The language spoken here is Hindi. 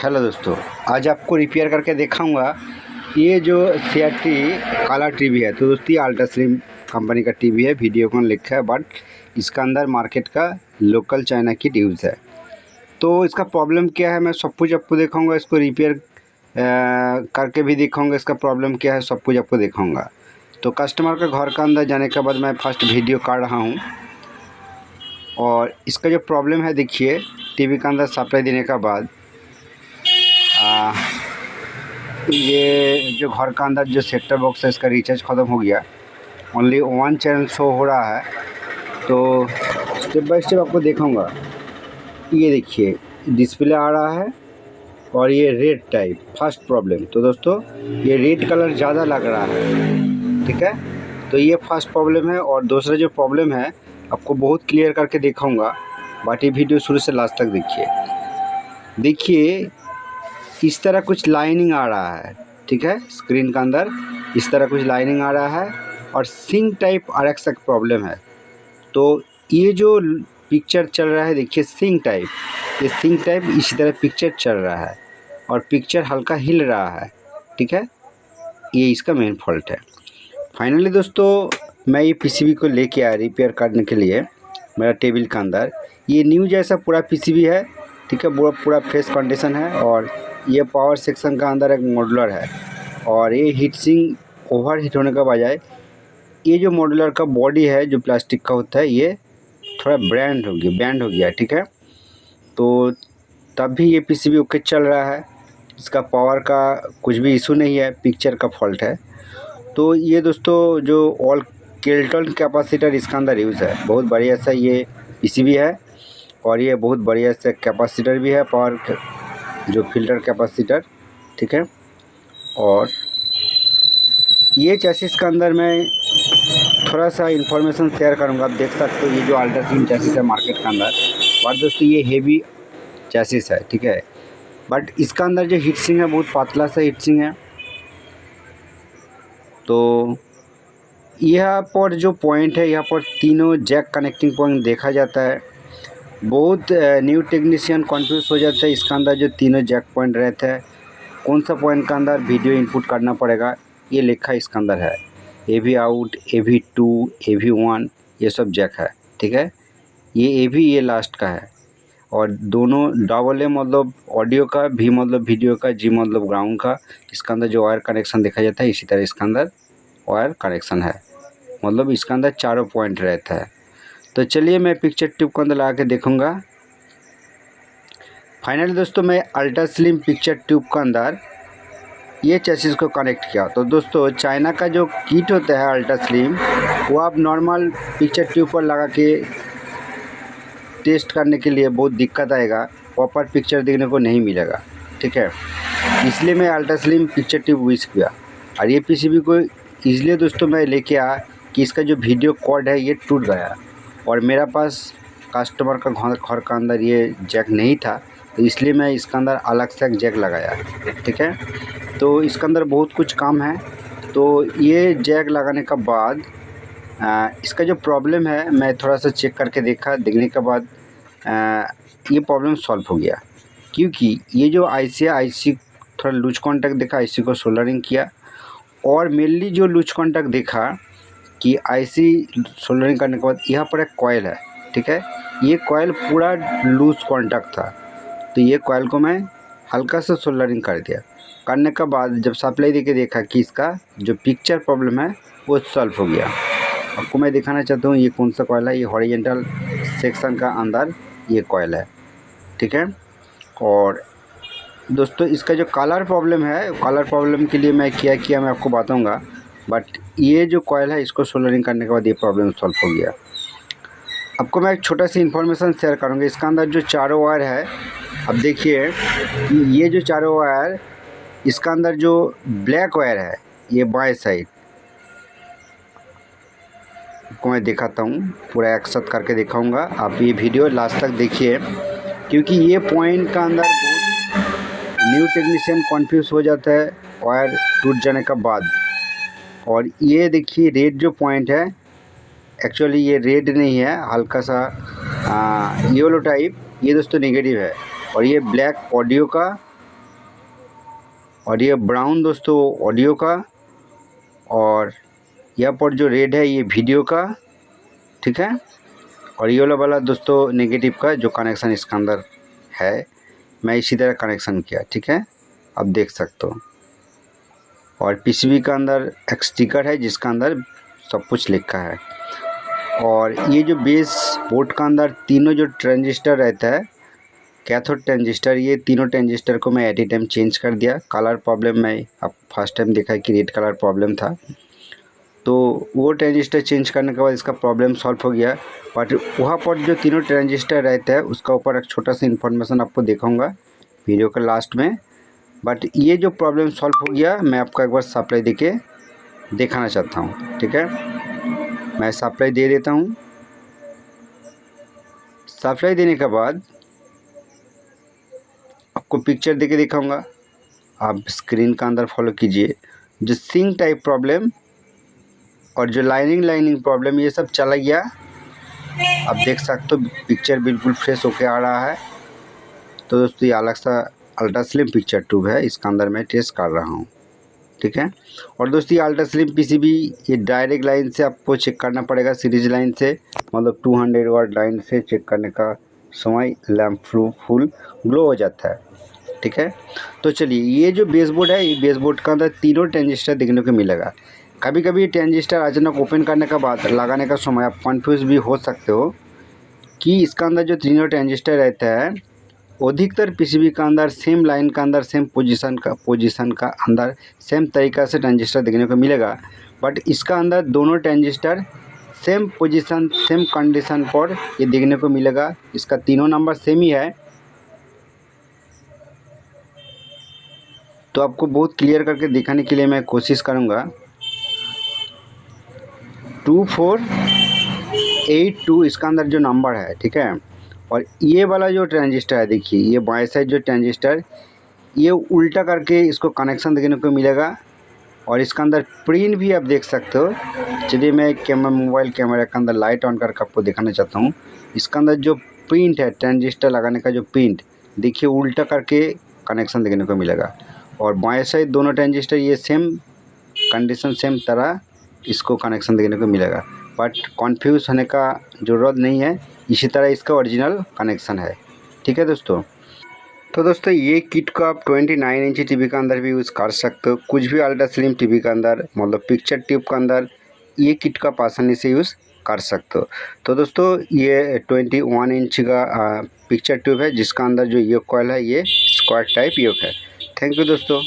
हेलो दोस्तों, आज आपको रिपेयर करके दिखाऊंगा। ये जो CRT काला टीवी है, तो दोस्तों ये अल्ट्रा स्लिम कंपनी का टीवी है। वीडियोकॉन लिखा है, बट इसका अंदर मार्केट का लोकल चाइना की ट्यूब्स है। तो इसका प्रॉब्लम क्या है, मैं सब कुछ आपको दिखाऊंगा। इसको रिपेयर करके भी दिखाऊंगा, इसका प्रॉब्लम क्या है सब कुछ आपको दिखाऊंगा। तो कस्टमर के घर का अंदर जाने के बाद मैं फर्स्ट वीडियो कर रहा हूँ। और इसका जो प्रॉब्लम है, देखिए टीवी के अंदर सप्लाई देने के बाद ये जो घर का अंदर जो सेट टॉप बॉक्स है, इसका रिचार्ज ख़त्म हो गया। ओनली 1 चैनल शो हो रहा है। तो स्टेप बाय स्टेप आपको दिखाऊंगा। ये देखिए डिस्प्ले आ रहा है और ये रेड टाइप फर्स्ट प्रॉब्लम। तो दोस्तों ये रेड कलर ज़्यादा लग रहा है, ठीक है। तो ये फर्स्ट प्रॉब्लम है। और दूसरा जो प्रॉब्लम है आपको बहुत क्लियर करके दिखाऊंगा, बट ये वीडियो शुरू से लास्ट तक देखिए इस तरह कुछ लाइनिंग आ रहा है, ठीक है। स्क्रीन के अंदर इस तरह कुछ लाइनिंग आ रहा है और सिंक टाइप RX का प्रॉब्लम है। तो ये जो पिक्चर चल रहा है, देखिए सिंक टाइप, ये सिंक टाइप इसी तरह पिक्चर चल रहा है और पिक्चर हल्का हिल रहा है, ठीक है। ये इसका मेन फॉल्ट है। फाइनली दोस्तों मैं ये PCB को लेके आया रिपेयर करने के लिए मेरा टेबल के अंदर। ये न्यू जैसा पूरा PCB है, ठीक है, पूरा फ्रेश कंडीशन है। और ये पावर सेक्शन का अंदर एक मॉड्यूलर है। और ये हीट सिंक ओवर हीट होने का बजाय ये जो मॉड्यूलर का बॉडी है जो प्लास्टिक का होता है, ये थोड़ा बैंड हो गया, ठीक है। तो तब भी ये PCB ओके चल रहा है। इसका पावर का कुछ भी इशू नहीं है, पिक्चर का फॉल्ट है। तो ये दोस्तों जो ऑल केल्टन कैपेसिटर इसका अंदर यूज़ है, बहुत बढ़िया सा ये PCB है। और ये बहुत बढ़िया सा कैपेसिटर भी है, पावर जो फिल्टर कैपेसिटर, ठीक है। और ये चैसिस का अंदर मैं थोड़ा सा इन्फॉर्मेशन शेयर करूंगा। आप देख सकते हो ये जो अल्ट्रा स्लिम चैसिस है मार्केट के अंदर, बट दोस्तों ये हेवी चैसिस है, ठीक है। बट इसका अंदर जो हीट सिंक है बहुत पतला सा हीट सिंक है। तो यहाँ पर जो पॉइंट है, यहाँ पर तीनों जैक कनेक्टिंग पॉइंट देखा जाता है। बहुत न्यू टेक्नीशियन कंफ्यूज हो जाता है। इसका अंदर जो तीनों जैक पॉइंट रहते हैं, कौन सा पॉइंट का अंदर वीडियो इनपुट करना पड़ेगा, ये लिखा इसका अंदर है। AV आउट, AV2, AV1 ये सब जैक है, ठीक है। ये AV ये लास्ट का है। और दोनों डबल A मतलब ऑडियो का, V मतलब वीडियो का, G मतलब ग्राउंड का। इसका अंदर जो वायर कनेक्शन देखा जाता है, इसी तरह इसका अंदर वायर कनेक्शन है। मतलब इसका अंदर चारों पॉइंट रहता है। तो चलिए मैं पिक्चर ट्यूब के अंदर लगा के देखूँगा। फाइनली दोस्तों मैं अल्ट्रा स्लिम पिक्चर ट्यूब के अंदर ये चैसिस को कनेक्ट किया। तो दोस्तों चाइना का जो किट होता है अल्ट्रा स्लिम, वो आप नॉर्मल पिक्चर ट्यूब पर लगा के टेस्ट करने के लिए बहुत दिक्कत आएगा, प्रॉपर पिक्चर देखने को नहीं मिलेगा, ठीक है। इसलिए मैं ultra slim picture tube use किया। और ये PCB को इसलिए दोस्तों मैं लेके आया कि इसका जो वीडियो कॉर्ड है ये टूट गया और मेरा पास कस्टमर का घर का अंदर ये जैक नहीं था। तो इसलिए मैं इसका अंदर अलग से एक जैक लगाया, ठीक है। तो इसके अंदर बहुत कुछ काम है। तो ये जैक लगाने के बाद इसका जो प्रॉब्लम है मैं थोड़ा सा चेक करके देखने के बाद ये प्रॉब्लम सॉल्व हो गया। क्योंकि ये जो IC थोड़ा लूज कॉन्टैक्ट देखा, IC को सोल्डरिंग किया। और मेनली जो लूज कॉन्टैक्ट देखा कि IC सोल्डरिंग करने के बाद यहाँ पर एक कॉइल है, ठीक है। ये कॉइल पूरा लूज कॉन्टैक्ट था। तो ये कॉइल को मैं हल्का सा सोल्डरिंग कर दिया। करने के बाद जब सप्लाई देके देखा कि इसका जो पिक्चर प्रॉब्लम है वो सॉल्व हो गया। आपको मैं दिखाना चाहता हूँ ये कौन सा कॉइल है। ये हॉरिजॉन्टल सेक्शन का अंदर ये कॉइल है, ठीक है। और दोस्तों इसका जो कलर प्रॉब्लम है, कलर प्रॉब्लम के लिए मैं क्या किया मैं आपको बताऊँगा। बट ये जो कॉइल है इसको सोल्डरिंग करने के बाद ये प्रॉब्लम सॉल्व हो गया। आपको मैं एक छोटा सी इन्फॉर्मेशन शेयर करूँगा। इसका अंदर जो चारों वायर है, अब देखिए कि ये जो चारों वायर, इसका अंदर जो ब्लैक वायर है ये बाएं साइड, आपको मैं दिखाता हूँ, पूरा एक साथ करके दिखाऊंगा। आप ये वीडियो लास्ट तक देखिए, क्योंकि ये पॉइंट का अंदर बहुत न्यू टेक्नीशियन कंफ्यूज हो जाता है वायर टूट जाने का बाद। और ये देखिए रेड जो पॉइंट है, एक्चुअली ये रेड नहीं है, हल्का सा येलो टाइप, ये दोस्तों नेगेटिव है। और ये ब्लैक ऑडियो का और ये ब्राउन दोस्तों ऑडियो का, और यहाँ पर जो रेड है ये वीडियो का, ठीक है। और ये वाला दोस्तों नेगेटिव का जो कनेक्शन इसके अंदर है, मैं इसी तरह कनेक्शन किया, ठीक है, आप देख सकते हो। और पीसीबी का अंदर एक स्टिकर है जिसका अंदर सब कुछ लिखा है। और ये जो बेस बोर्ड का अंदर तीनों जो ट्रांजिस्टर रहता है, कैथोड ट्रांजिस्टर, ये तीनों ट्रांजिस्टर को मैं एट ए टाइम चेंज कर दिया। कलर प्रॉब्लम में अब फर्स्ट टाइम देखा कि रेड कलर प्रॉब्लम था, तो वो ट्रांजिस्टर चेंज करने के बाद इसका प्रॉब्लम सॉल्व हो गया। बट वहाँ पर जो तीनों ट्रांजिस्टर रहता है उसका ऊपर एक छोटा सा इन्फॉर्मेशन आपको दिखाऊंगा वीडियो के लास्ट में। बट ये जो प्रॉब्लम सॉल्व हो गया, मैं आपको एक बार सप्लाई देके दिखाना चाहता हूँ, ठीक है। मैं सप्लाई दे देता हूँ। सप्लाई देने के बाद आपको पिक्चर देके दिखाऊंगा, आप स्क्रीन का अंदर फॉलो कीजिए। जो सिंक टाइप प्रॉब्लम और जो लाइनिंग प्रॉब्लम ये सब चला गया। आप देख सकते हो पिक्चर बिल्कुल फ्रेश होके आ रहा है। तो दोस्तों ये अलग सा अल्ट्रा स्लिम पिक्चर ट्यूब है, इसके अंदर मैं टेस्ट कर रहा हूँ, ठीक है। और दोस्तों ये अल्ट्रा स्लिम पीसीबी ये डायरेक्ट लाइन से आपको चेक करना पड़ेगा, सीरीज लाइन से, मतलब 200 वाट लाइन से चेक करने का समय लैम्प फुल ग्लो हो जाता है, ठीक है। तो चलिए, ये जो बेसबोर्ड है, ये बेसबोर्ड का अंदर तीनों ट्रांजिस्टर देखने को मिलेगा। कभी कभी ट्रांजिस्टर अचानक ओपन करने के बाद लगाने का समय आप कंफ्यूज भी हो सकते हो कि इसका अंदर जो तीनों ट्रांजिस्टर रहता है, अधिकतर पीसीबी का अंदर सेम लाइन का अंदर सेम पोजीशन का अंदर सेम तरीका से ट्रांजिस्टर देखने को मिलेगा। बट इसका अंदर दोनों transistor same position same condition पर ये देखने को मिलेगा। इसका तीनों नंबर सेम ही है। तो आपको बहुत क्लियर करके दिखाने के लिए मैं कोशिश करूँगा। 2482 इसका अंदर जो नंबर है, ठीक है। और ये वाला जो ट्रांजिस्टर है, देखिए ये बाएं साइड जो ट्रांजिस्टर, ये उल्टा करके इसको कनेक्शन देखने को मिलेगा। और इसका अंदर प्रिंट भी आप देख सकते हो। चलिए मैं मोबाइल कैमरा के अंदर लाइट ऑन करके आपको दिखाना चाहता हूँ। इसका अंदर जो प्रिंट है, ट्रांजिस्टर लगाने का जो प्रिंट, देखिए उल्टा करके कनेक्शन देखने को मिलेगा। और बाएं साइड दोनों ट्रांजिस्टर ये सेम कंडीशन सेम तरह इसको कनेक्शन देखने को मिलेगा। बट कन्फ्यूज होने का ज़रूरत नहीं है, इसी तरह इसका ओरिजिनल कनेक्शन है, ठीक है दोस्तों। तो दोस्तों ये किट को आप 29 इंची टीवी के अंदर भी यूज़ कर सकते हो। कुछ भी अल्ट्रा स्लिम टीवी के अंदर, मतलब पिक्चर ट्यूब के अंदर ये किट का आसानी से यूज़ कर सकते हो। तो दोस्तों ये 21 इंच का पिक्चर ट्यूब है जिसका अंदर जो योक कॉइल है ये स्क्वायर टाइप योक है। थैंक यू दोस्तों।